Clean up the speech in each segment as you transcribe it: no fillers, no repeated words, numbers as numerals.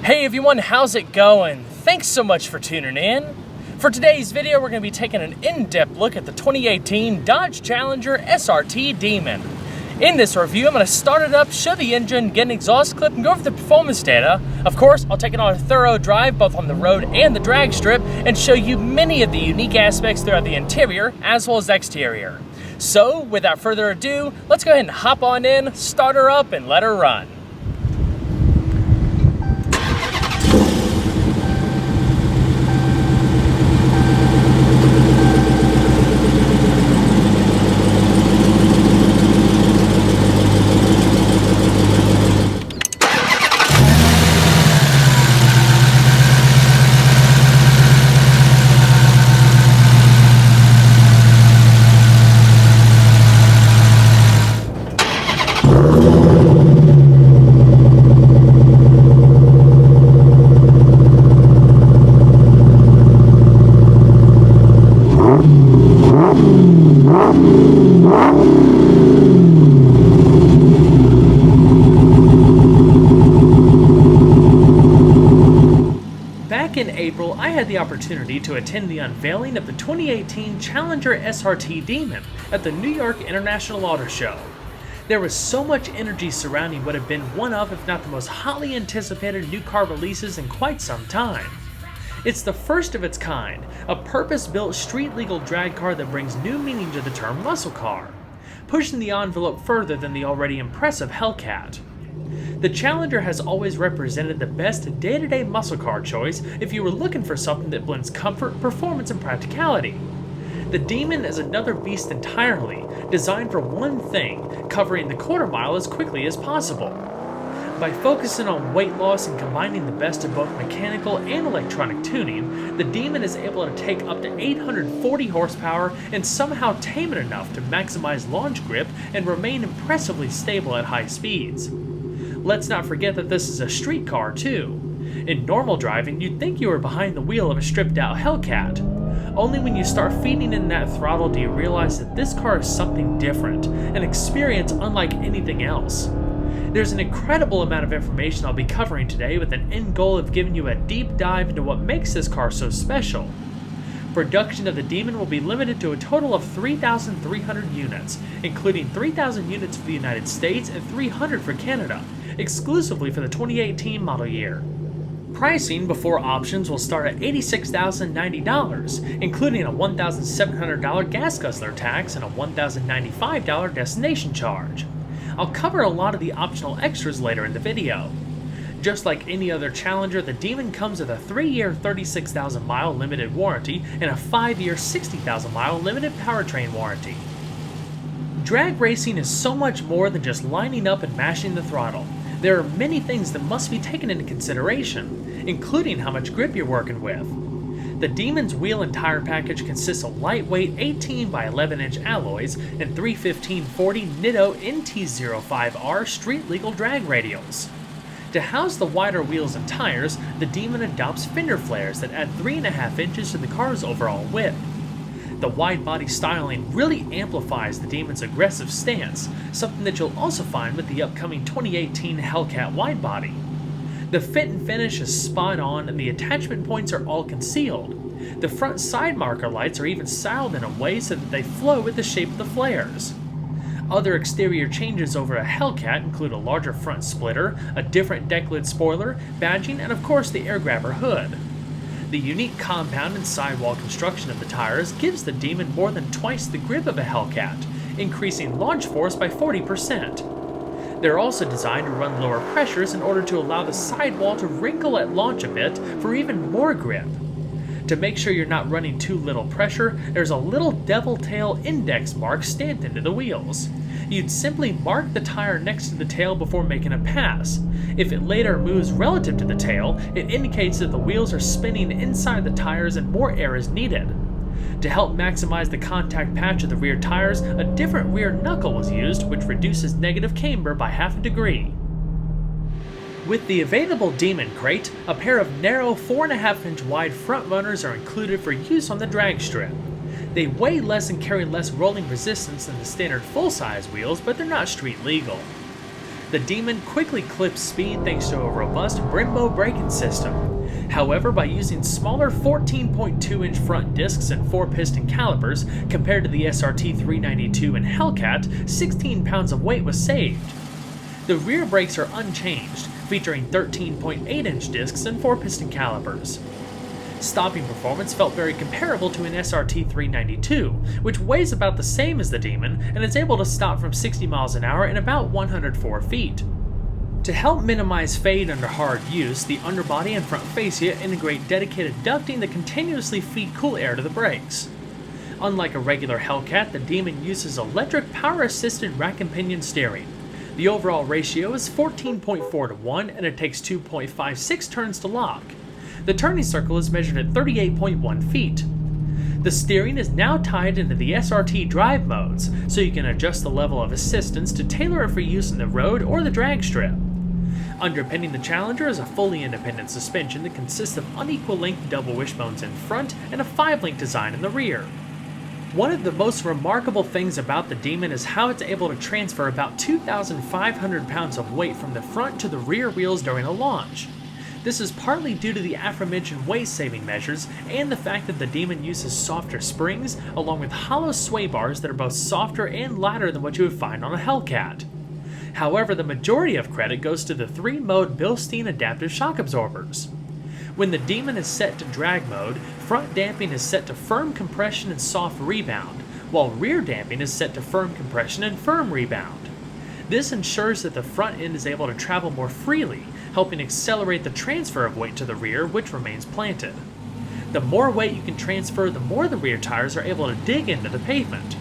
Hey everyone, how's it going? Thanks so much for tuning in. For today's video, we're going to be taking an in-depth look at the 2018 Dodge Challenger SRT Demon. In this review, I'm going to start it up, show the engine, get an exhaust clip, and go over the performance data. Of course, I'll take it on a thorough drive, both on the road and the drag strip, and show you many of the unique aspects throughout the interior as well as exterior. So, without further ado, let's go ahead and hop on in, start her up, and let her run. Back in April, I had the opportunity to attend the unveiling of the 2018 Challenger SRT Demon at the New York International Auto Show. There was so much energy surrounding what had been one of, if not the most hotly anticipated new car releases in quite some time. It's the first of its kind, a purpose-built street-legal drag car that brings new meaning to the term muscle car, pushing the envelope further than the already impressive Hellcat. The Challenger has always represented the best day-to-day muscle car choice if you were looking for something that blends comfort, performance, and practicality. The Demon is another beast entirely, designed for one thing, covering the quarter mile as quickly as possible. By focusing on weight loss and combining the best of both mechanical and electronic tuning, the Demon is able to take up to 840 horsepower and somehow tame it enough to maximize launch grip and remain impressively stable at high speeds. Let's not forget that this is a street car too. In normal driving, you'd think you were behind the wheel of a stripped-out Hellcat. Only when you start feeding in that throttle do you realize that this car is something different, an experience unlike anything else. There's an incredible amount of information I'll be covering today with an end goal of giving you a deep dive into what makes this car so special. Production of the Demon will be limited to a total of 3,300 units, including 3,000 units for the United States and 300 for Canada, exclusively for the 2018 model year. Pricing before options will start at $86,090, including a $1,700 gas guzzler tax and a $1,095 destination charge. I'll cover a lot of the optional extras later in the video. Just like any other Challenger, the Demon comes with a 3-year 36,000-mile limited warranty and a 5-year 60,000-mile limited powertrain warranty. Drag racing is so much more than just lining up and mashing the throttle. There are many things that must be taken into consideration, including how much grip you're working with. The Demon's wheel and tire package consists of lightweight 18 by 11 inch alloys and 315/40 Nitto NT05R street-legal drag radials. To house the wider wheels and tires, the Demon adopts fender flares that add 3.5 inches to the car's overall width. The wide-body styling really amplifies the Demon's aggressive stance, something that you'll also find with the upcoming 2018 Hellcat widebody. The fit and finish is spot on and the attachment points are all concealed. The front side marker lights are even styled in a way so that they flow with the shape of the flares. Other exterior changes over a Hellcat include a larger front splitter, a different deck lid spoiler, badging, and of course the air grabber hood. The unique compound and sidewall construction of the tires gives the Demon more than twice the grip of a Hellcat, increasing launch force by 40%. They're also designed to run lower pressures in order to allow the sidewall to wrinkle at launch a bit for even more grip. To make sure you're not running too little pressure, there's a little devil tail index mark stamped into the wheels. You'd simply mark the tire next to the tail before making a pass. If it later moves relative to the tail, it indicates that the wheels are spinning inside the tires and more air is needed. To help maximize the contact patch of the rear tires, a different rear knuckle was used, which reduces negative camber by half a degree. With the available Demon crate, a pair of narrow 4.5 inch wide front runners are included for use on the drag strip. They weigh less and carry less rolling resistance than the standard full-size wheels, but they're not street legal. The Demon quickly clips speed thanks to a robust Brembo braking system. However, by using smaller 14.2-inch front discs and 4-piston calipers compared to the SRT 392 and Hellcat, 16 pounds of weight was saved. The rear brakes are unchanged, featuring 13.8-inch discs and 4-piston calipers. Stopping performance felt very comparable to an SRT 392, which weighs about the same as the Demon and is able to stop from 60 miles an hour in about 104 feet. To help minimize fade under hard use, the underbody and front fascia integrate dedicated ducting that continuously feed cool air to the brakes. Unlike a regular Hellcat, the Demon uses electric power-assisted rack and pinion steering. The overall ratio is 14.4 to 1 and it takes 2.56 turns to lock. The turning circle is measured at 38.1 feet. The steering is now tied into the SRT drive modes, so you can adjust the level of assistance to tailor it for use in the road or the drag strip. Underpinning the Challenger is a fully independent suspension that consists of unequal length double wishbones in front and a 5-link design in the rear. One of the most remarkable things about the Demon is how it's able to transfer about 2,500 pounds of weight from the front to the rear wheels during a launch. This is partly due to the aforementioned weight-saving measures and the fact that the Demon uses softer springs along with hollow sway bars that are both softer and lighter than what you would find on a Hellcat. However, the majority of credit goes to the 3-mode Bilstein adaptive shock absorbers. When the Demon is set to drag mode, front damping is set to firm compression and soft rebound, while rear damping is set to firm compression and firm rebound. This ensures that the front end is able to travel more freely, helping accelerate the transfer of weight to the rear, which remains planted. The more weight you can transfer, the more the rear tires are able to dig into the pavement.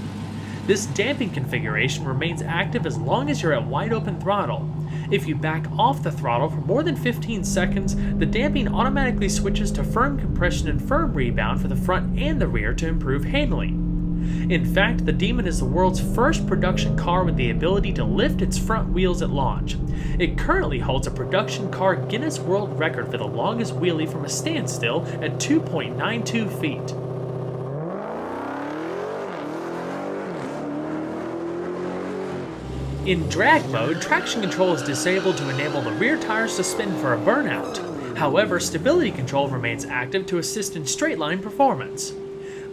This damping configuration remains active as long as you're at wide open throttle. If you back off the throttle for more than 15 seconds, the damping automatically switches to firm compression and firm rebound for the front and the rear to improve handling. In fact, the Demon is the world's first production car with the ability to lift its front wheels at launch. It currently holds a production car Guinness World Record for the longest wheelie from a standstill at 2.92 feet. In drag mode, traction control is disabled to enable the rear tires to spin for a burnout. However, stability control remains active to assist in straight-line performance.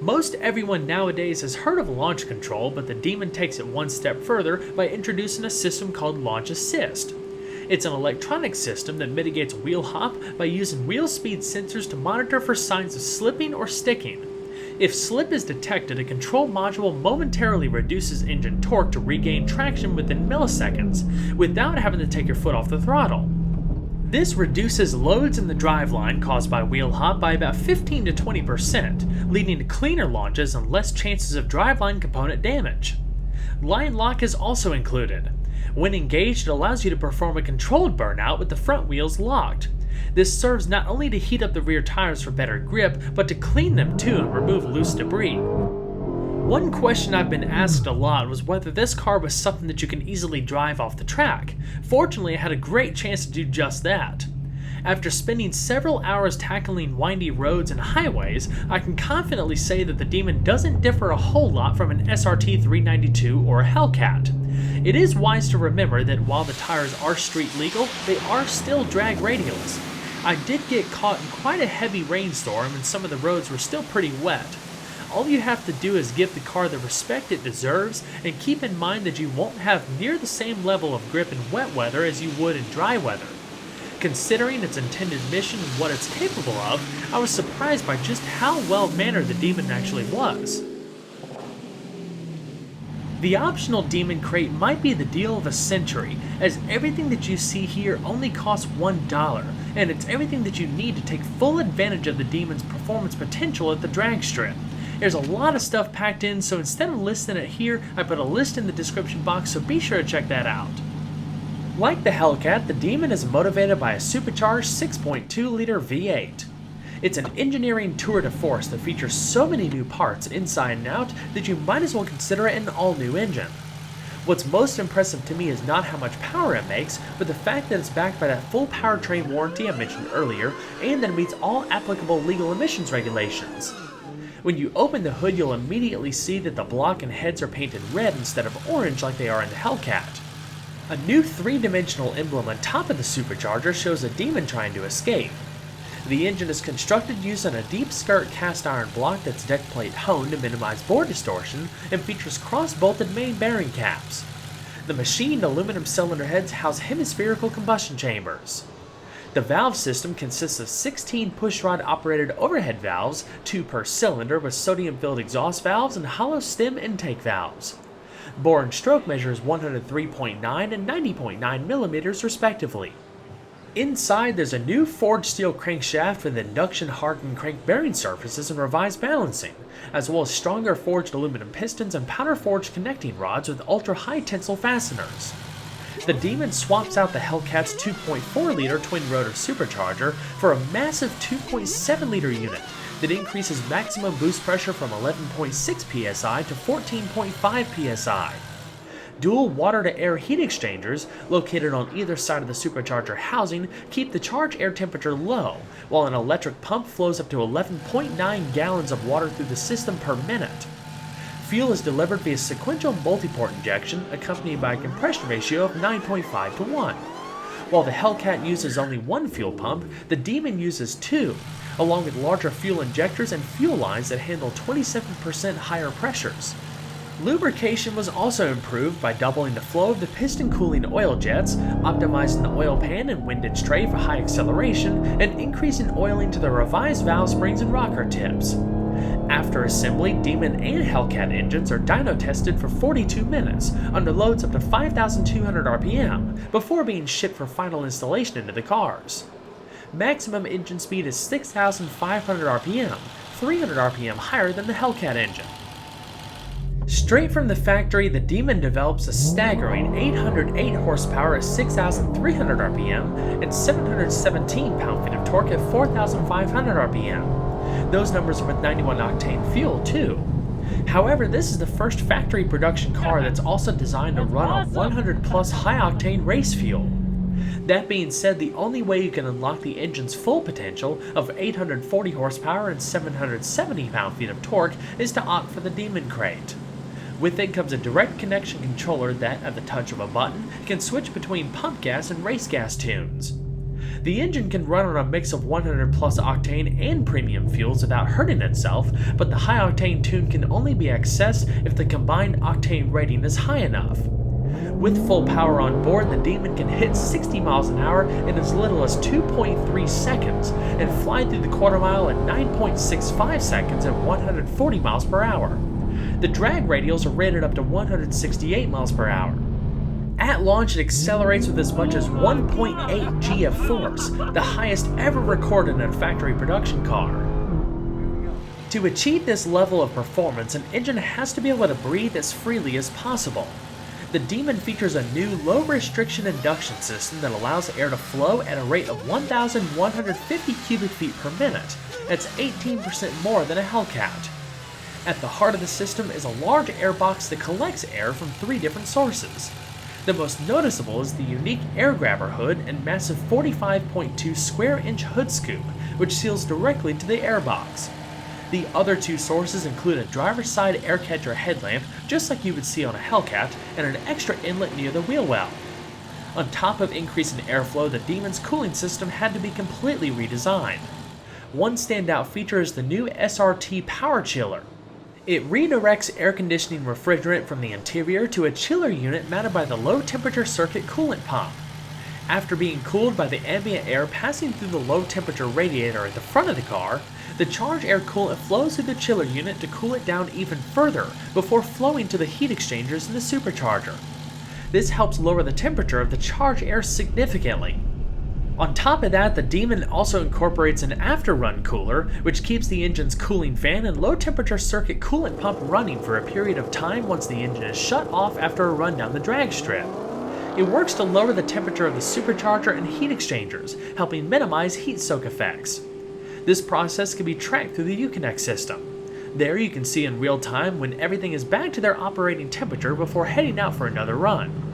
Most everyone nowadays has heard of launch control, but the Demon takes it one step further by introducing a system called Launch Assist. It's an electronic system that mitigates wheel hop by using wheel speed sensors to monitor for signs of slipping or sticking. If slip is detected, a control module momentarily reduces engine torque to regain traction within milliseconds, without having to take your foot off the throttle. This reduces loads in the driveline caused by wheel hop by about 15 to 20%, leading to cleaner launches and less chances of driveline component damage. Line lock is also included. When engaged, it allows you to perform a controlled burnout with the front wheels locked. This serves not only to heat up the rear tires for better grip, but to clean them too and remove loose debris. One question I've been asked a lot was whether this car was something that you can easily drive off the track. Fortunately, I had a great chance to do just that. After spending several hours tackling windy roads and highways, I can confidently say that the Demon doesn't differ a whole lot from an SRT 392 or a Hellcat. It is wise to remember that while the tires are street legal, they are still drag radials. I did get caught in quite a heavy rainstorm and some of the roads were still pretty wet. All you have to do is give the car the respect it deserves and keep in mind that you won't have near the same level of grip in wet weather as you would in dry weather. Considering its intended mission and what it's capable of, I was surprised by just how well-mannered the Demon actually was. The optional Demon crate might be the deal of a century, as everything that you see here only costs $1, and it's everything that you need to take full advantage of the Demon's performance potential at the drag strip. There's a lot of stuff packed in, so instead of listing it here, I put a list in the description box, so be sure to check that out. Like the Hellcat, the Demon is motivated by a supercharged 6.2-liter V8. It's an engineering tour de force that features so many new parts inside and out that you might as well consider it an all-new engine. What's most impressive to me is not how much power it makes, but the fact that it's backed by that full powertrain warranty I mentioned earlier, and that it meets all applicable legal emissions regulations. When you open the hood, you'll immediately see that the block and heads are painted red instead of orange like they are in the Hellcat. A new three-dimensional emblem on top of the supercharger shows a Demon trying to escape. The engine is constructed using a deep skirt cast iron block that's deck plate honed to minimize bore distortion and features cross-bolted main bearing caps. The machined aluminum cylinder heads house hemispherical combustion chambers. The valve system consists of 16 pushrod operated overhead valves, 2 per cylinder with sodium-filled exhaust valves and hollow stem intake valves. Bore and stroke measures 103.9 and 90.9 millimeters respectively. Inside, there's a new forged steel crankshaft with induction hardened crank bearing surfaces and revised balancing, as well as stronger forged aluminum pistons and powder forged connecting rods with ultra high tensile fasteners. The Demon swaps out the Hellcat's 2.4-liter twin-rotor supercharger for a massive 2.7-liter unit that increases maximum boost pressure from 11.6 psi to 14.5 psi. Dual water-to-air heat exchangers, located on either side of the supercharger housing, keep the charge air temperature low, while an electric pump flows up to 11.9 gallons of water through the system per minute. Fuel is delivered via sequential multi-port injection, accompanied by a compression ratio of 9.5 to 1. While the Hellcat uses only one fuel pump, the Demon uses two, along with larger fuel injectors and fuel lines that handle 27% higher pressures. Lubrication was also improved by doubling the flow of the piston cooling oil jets, optimizing the oil pan and windage tray for high acceleration, and increasing oiling to the revised valve springs and rocker tips. After assembly, Demon and Hellcat engines are dyno tested for 42 minutes, under loads up to 5,200 RPM, before being shipped for final installation into the cars. Maximum engine speed is 6,500 RPM, 300 RPM higher than the Hellcat engine. Straight from the factory, the Demon develops a staggering 808 horsepower at 6,300 RPM and 717 pound-feet of torque at 4,500 RPM. Those numbers are with 91 octane fuel, too. However, this is the first factory production car that's also designed to run on 100 plus high-octane race fuel. That being said, the only way you can unlock the engine's full potential of 840 horsepower and 770 pound-feet of torque is to opt for the Demon crate. With it comes a direct connection controller that, at the touch of a button, can switch between pump gas and race gas tunes. The engine can run on a mix of 100 plus octane and premium fuels without hurting itself, but the high octane tune can only be accessed if the combined octane rating is high enough. With full power on board, the Demon can hit 60 miles an hour in as little as 2.3 seconds and fly through the quarter mile in 9.65 seconds at 140 miles per hour. The drag radials are rated up to 168 miles per hour. At launch, it accelerates with as much as 1.8 G of force, the highest ever recorded in a factory production car. To achieve this level of performance, an engine has to be able to breathe as freely as possible. The Demon features a new low-restriction induction system that allows air to flow at a rate of 1,150 cubic feet per minute. That's 18% more than a Hellcat. At the heart of the system is a large air box that collects air from 3 different sources. The most noticeable is the unique air grabber hood and massive 45.2 square inch hood scoop, which seals directly to the air box. The other 2 sources include a driver's side air catcher headlamp, just like you would see on a Hellcat, and an extra inlet near the wheel well. On top of increasing airflow, the Demon's cooling system had to be completely redesigned. One standout feature is the new SRT Power Chiller. It redirects air conditioning refrigerant from the interior to a chiller unit mounted by the low-temperature circuit coolant pump. After being cooled by the ambient air passing through the low-temperature radiator at the front of the car, the charge air coolant flows through the chiller unit to cool it down even further before flowing to the heat exchangers in the supercharger. This helps lower the temperature of the charge air significantly. On top of that, the Demon also incorporates an after-run cooler, which keeps the engine's cooling fan and low-temperature circuit coolant pump running for a period of time once the engine is shut off after a run down the drag strip. It works to lower the temperature of the supercharger and heat exchangers, helping minimize heat soak effects. This process can be tracked through the Uconnect system. There you can see in real time when everything is back to their operating temperature before heading out for another run.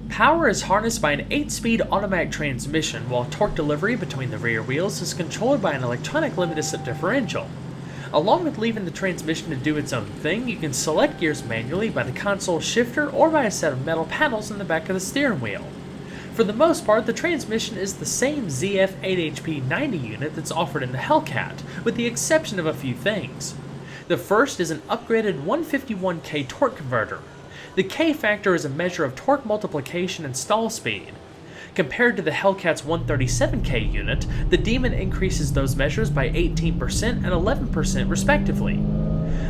Power is harnessed by an 8-speed automatic transmission, while torque delivery between the rear wheels is controlled by an electronic limited slip differential. Along with leaving the transmission to do its own thing, you can select gears manually by the console shifter or by a set of metal paddles in the back of the steering wheel. For the most part, the transmission is the same ZF8HP 90 unit that's offered in the Hellcat, with the exception of a few things. The first is an upgraded 151K torque converter. The K factor is a measure of torque multiplication and stall speed. Compared to the Hellcat's 137K unit, the Demon increases those measures by 18% and 11% respectively.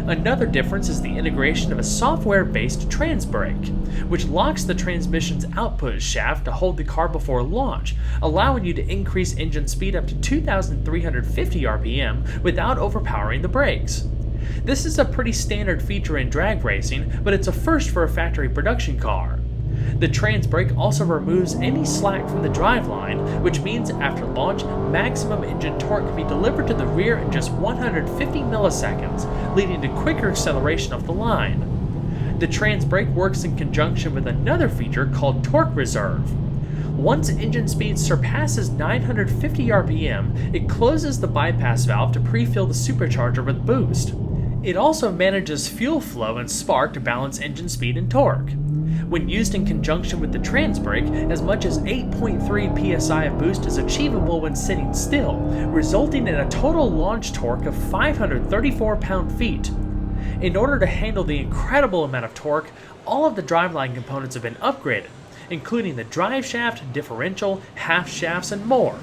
Another difference is the integration of a software-based trans brake, which locks the transmission's output shaft to hold the car before launch, allowing you to increase engine speed up to 2,350 RPM without overpowering the brakes. This is a pretty standard feature in drag racing, but it's a first for a factory production car. The trans brake also removes any slack from the driveline, which means after launch, maximum engine torque can be delivered to the rear in just 150 milliseconds, leading to quicker acceleration off the line. The trans brake works in conjunction with another feature called torque reserve. Once engine speed surpasses 950 RPM, it closes the bypass valve to pre-fill the supercharger with boost. It also manages fuel flow and spark to balance engine speed and torque. When used in conjunction with the trans brake, as much as 8.3 psi of boost is achievable when sitting still, resulting in a total launch torque of 534 pound-feet. In order to handle the incredible amount of torque, all of the driveline components have been upgraded, including the drive shaft, differential, half shafts, and more.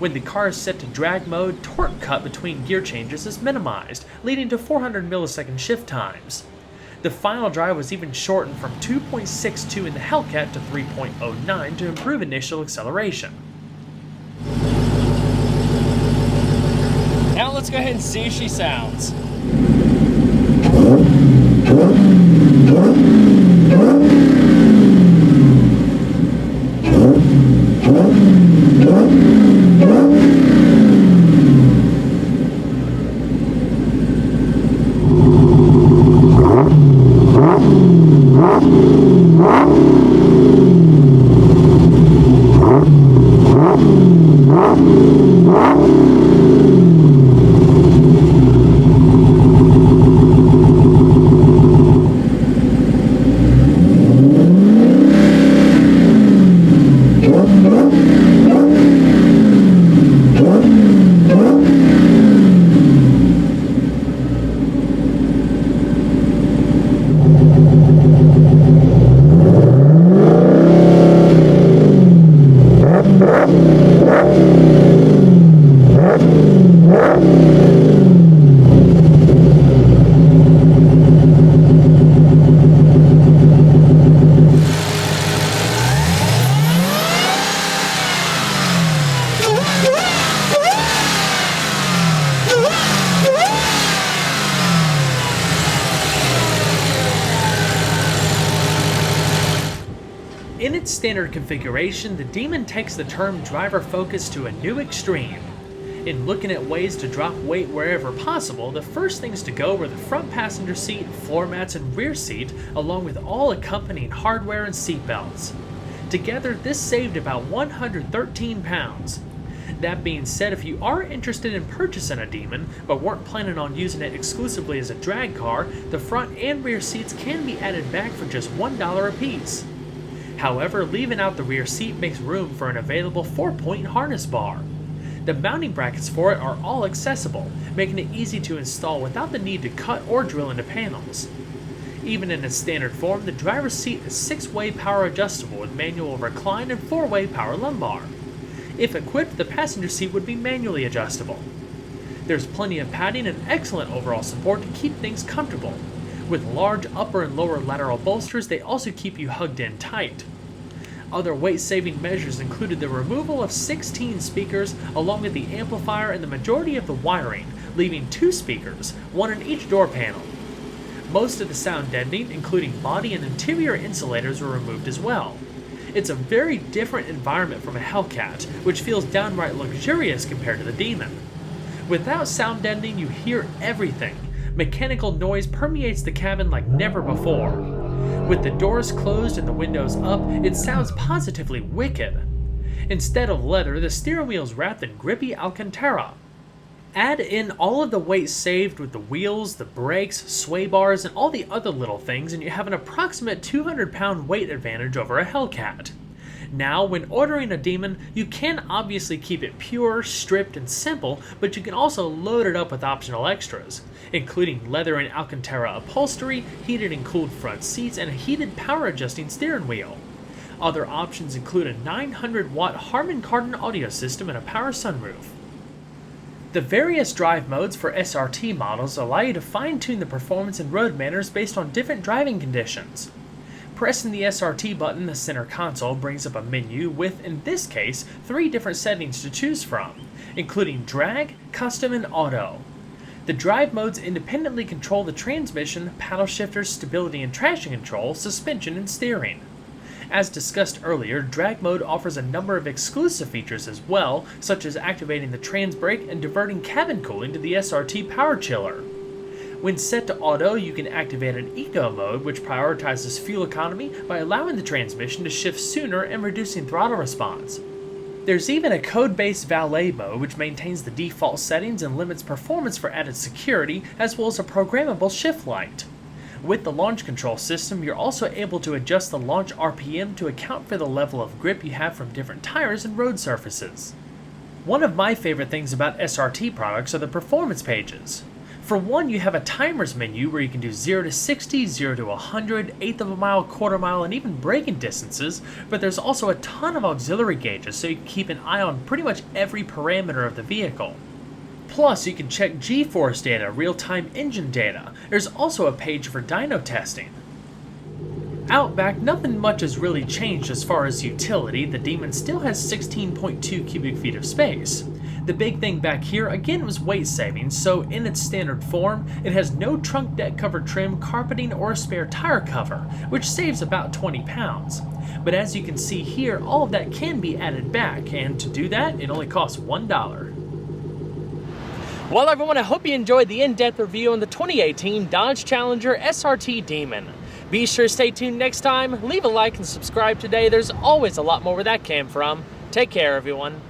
When the car is set to drag mode, torque cut between gear changes is minimized, leading to 400 millisecond shift times. The final drive was even shortened from 2.62 in the Hellcat to 3.09 to improve initial acceleration. Now let's go ahead and see if she sounds. In its standard configuration, the Demon takes the term driver focus to a new extreme. In looking at ways to drop weight wherever possible, the first things to go were the front passenger seat, floor mats, and rear seat, along with all accompanying hardware and seat belts. Together, this saved about 113 pounds. That being said, if you are interested in purchasing a Demon, but weren't planning on using it exclusively as a drag car, the front and rear seats can be added back for just $1 a piece. However, leaving out the rear seat makes room for an available 4-point harness bar. The mounting brackets for it are all accessible, making it easy to install without the need to cut or drill into panels. Even in its standard form, the driver's seat is 6-way power adjustable with manual recline and 4-way power lumbar. If equipped, the passenger seat would be manually adjustable. There's plenty of padding and excellent overall support to keep things comfortable. With large upper and lower lateral bolsters, they also keep you hugged in tight. Other weight-saving measures included the removal of 16 speakers, along with the amplifier and the majority of the wiring, leaving 2 speakers, one in each door panel. Most of the sound deadening, including body and interior insulators, were removed as well. It's a very different environment from a Hellcat, which feels downright luxurious compared to the Demon. Without sound deadening, you hear everything. Mechanical noise permeates the cabin like never before. With the doors closed and the windows up, it sounds positively wicked. Instead of leather, the steering wheel is wrapped in grippy Alcantara. Add in all of the weight saved with the wheels, the brakes, sway bars, and all the other little things, and you have an approximate 200-pound weight advantage over a Hellcat. Now, when ordering a Demon, you can obviously keep it pure, stripped, and simple, but you can also load it up with optional extras, including leather and Alcantara upholstery, heated and cooled front seats, and a heated power-adjusting steering wheel. Other options include a 900-watt Harman Kardon audio system and a power sunroof. The various drive modes for SRT models allow you to fine-tune the performance and road manners based on different driving conditions. Pressing the SRT button in the center console brings up a menu with, in this case, 3 different settings to choose from, including drag, custom, and auto. The drive modes independently control the transmission, paddle shifters, stability and traction control, suspension, and steering. As discussed earlier, drag mode offers a number of exclusive features as well, such as activating the trans brake and diverting cabin cooling to the SRT power chiller. When set to auto, you can activate an eco mode, which prioritizes fuel economy by allowing the transmission to shift sooner and reducing throttle response. There's even a code-based valet mode, which maintains the default settings and limits performance for added security, as well as a programmable shift light. With the launch control system, you're also able to adjust the launch RPM to account for the level of grip you have from different tires and road surfaces. One of my favorite things about SRT products are the performance pages. For one, you have a timers menu where you can do 0 to 60, 0 to 100, eighth of a mile, quarter mile, and even braking distances, but there's also a ton of auxiliary gauges so you can keep an eye on pretty much every parameter of the vehicle. Plus, you can check G-force data, real-time engine data. There's also a page for dyno testing. Out back, nothing much has really changed as far as utility. The Demon still has 16.2 cubic feet of space. The big thing back here, again, was weight saving, so in its standard form, it has no trunk deck cover trim, carpeting, or a spare tire cover, which saves about 20 pounds. But as you can see here, all of that can be added back, and to do that, it only costs $1. Well, everyone, I hope you enjoyed the in-depth review on the 2018 Dodge Challenger SRT Demon. Be sure to stay tuned next time, leave a like and subscribe today. There's always a lot more where that came from. Take care, everyone.